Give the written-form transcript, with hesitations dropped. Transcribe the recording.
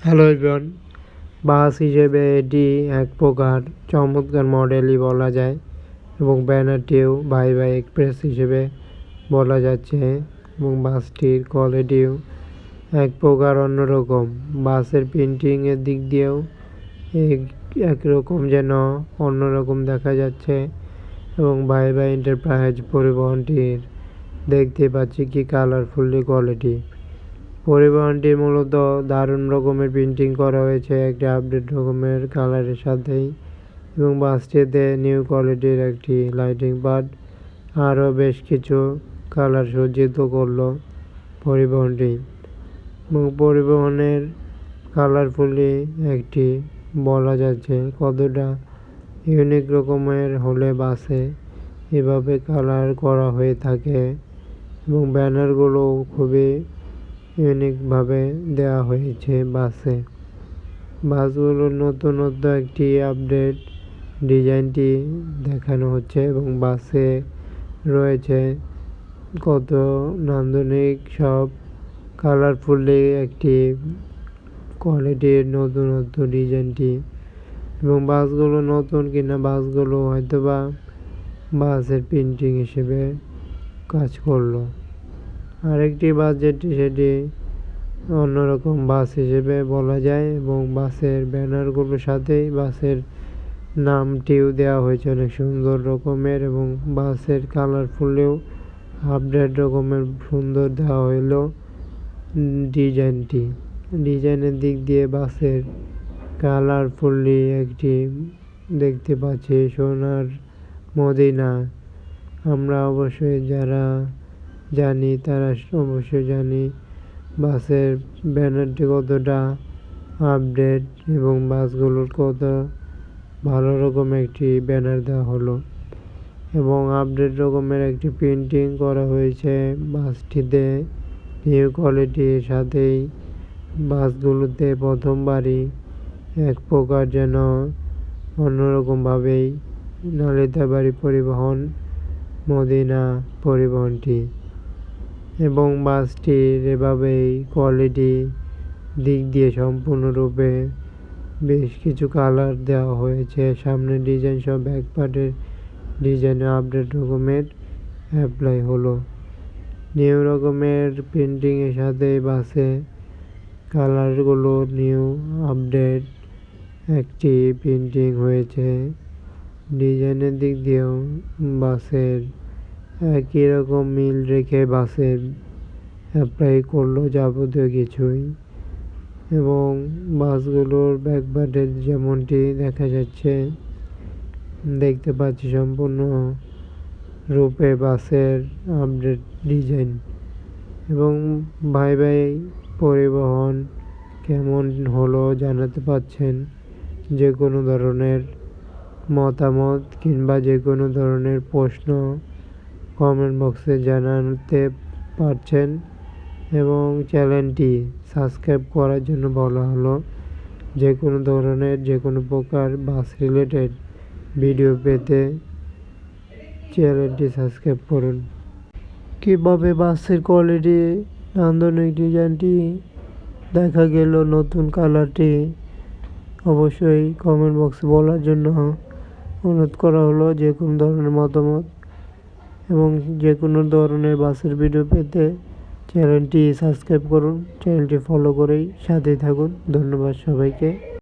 Hello everyone, বাস হিসেবে এটি এক প্রকার চমৎকার মডেলই বলা যায় এবং ব্যানারটিও ভাই ভাই এক্সপ্রেস হিসেবে বলা যাচ্ছে এবং বাসটির কোয়ালিটিও এক প্রকার অন্যরকম। বাসের প্রিন্টিংয়ের দিক দিয়েও একরকম যেন অন্যরকম দেখা যাচ্ছে এবং ভাই ভাই এন্টারপ্রাইজ পরিবহনটির দেখতে পাচ্ছি কি কালারফুলি কোয়ালিটি। পরিবহনটি মূলত দারুণ রকমের প্রিন্টিং করা হয়েছে একটি আপডেট রকমের কালারের সাথেই এবং বাসটিতে নিউ কোয়ালিটির একটি লাইটিং পার্ট আরও বেশ কিছু কালার সজ্জিত করলো পরিবহনটি এবং পরিবহনের কালারফুলি একটি বলা যাচ্ছে কতটা ইউনিক রকমের হলে বাসে এভাবে কালার করা হয়ে থাকে এবং ব্যানারগুলো খুবই ইউনিকভাবে দেওয়া হয়েছে বাসগুলোর নতুনত্ব একটি আপডেট ডিজাইনটি দেখানো হচ্ছে এবং বাসে রয়েছে কত নান্দনিক সব কালারফুলি একটি কোয়ালিটির নতুনত্ব ডিজাইনটি এবং বাসগুলো নতুন কিনা বাসগুলো হয়তোবা বাসের প্রিন্টিং হিসেবে কাজ করলো। আরেকটি বাস যেটি সেটি অন্যরকম বাস হিসেবে বলা যায় এবং বাসের ব্যানারগুলোর সাথেই বাসের নামটিও দেওয়া হয়েছে অনেক সুন্দর রকমের এবং বাসের কালারফুলেও আপডেট রকমের সুন্দর দেওয়া হইল ডিজাইনের দিক দিয়ে বাসের কালারফুলি একটি দেখতে পাচ্ছি সোনার মদিনা। আমরা অবশ্যই যারা জানি তারা অবশ্যই জানি বাসের ব্যানারটি কতটা আপডেট এবং বাসগুলোর কত ভালো রকম একটি ব্যানার দেওয়া হলো এবং আপডেট রকমের একটি প্রিন্টিং করা হয়েছে বাসটিতে নিউ কোয়ালিটির সাথেই বাসগুলোতে প্রথমবারই এক প্রকার যেন অন্যরকমভাবেই নালিতাবাড়ি পরিবহন মদিনা পরিবহনটি এবং বাসটির এভাবেই কোয়ালিটি দিক দিয়ে সম্পূর্ণরূপে বেশ কিছু কালার দেওয়া হয়েছে সামনের ডিজাইন সব ব্যাক পার্টের ডিজাইনে আপডেট রকমের অ্যাপ্লাই হলো নিউ রকমের প্রিন্টিংয়ের সাথে বাসে কালারগুলো নিউ আপডেট একটি প্রিন্টিং হয়েছে ডিজাইনের দিক দিয়েও বাসের একই রকম মিল রেখে বাসের অ্যাপ্লাই করলো যাবতীয় কিছুই এবং বাসগুলোর ব্যাকপার্টে যেমনটি দেখা যাচ্ছে দেখতে পাচ্ছি সম্পূর্ণ রূপে বাসের আপডেট ডিজাইন এবং ভাই ভাই পরিবহন কেমন হলো জানাতে পারছেন যে কোনো ধরনের মতামত কিংবা যে কোনো ধরনের প্রশ্ন কমেন্ট বক্সে জানাতে পারছেন এবং চ্যানেলটি সাবস্ক্রাইব করার জন্য বলা হলো যে কোনো ধরনের যে কোনো প্রকার বাস রিলেটেড ভিডিও পেতে চ্যানেলটি সাবস্ক্রাইব করুন। কীভাবে বাসের কোয়ালিটি নান্দনিক ডিজাইনটি দেখা গেল নতুন কালারটি অবশ্যই কমেন্ট বক্সে বলার জন্য অনুরোধ করা হলো যে কোনো ধরনের মতামত এবং যে কোনো ধরনের বাসের ভিডিও পেতে চ্যানেলটি সাবস্ক্রাইব করুন চ্যানেলটি ফলো করেই সাথেই থাকুন ধন্যবাদ সবাইকে।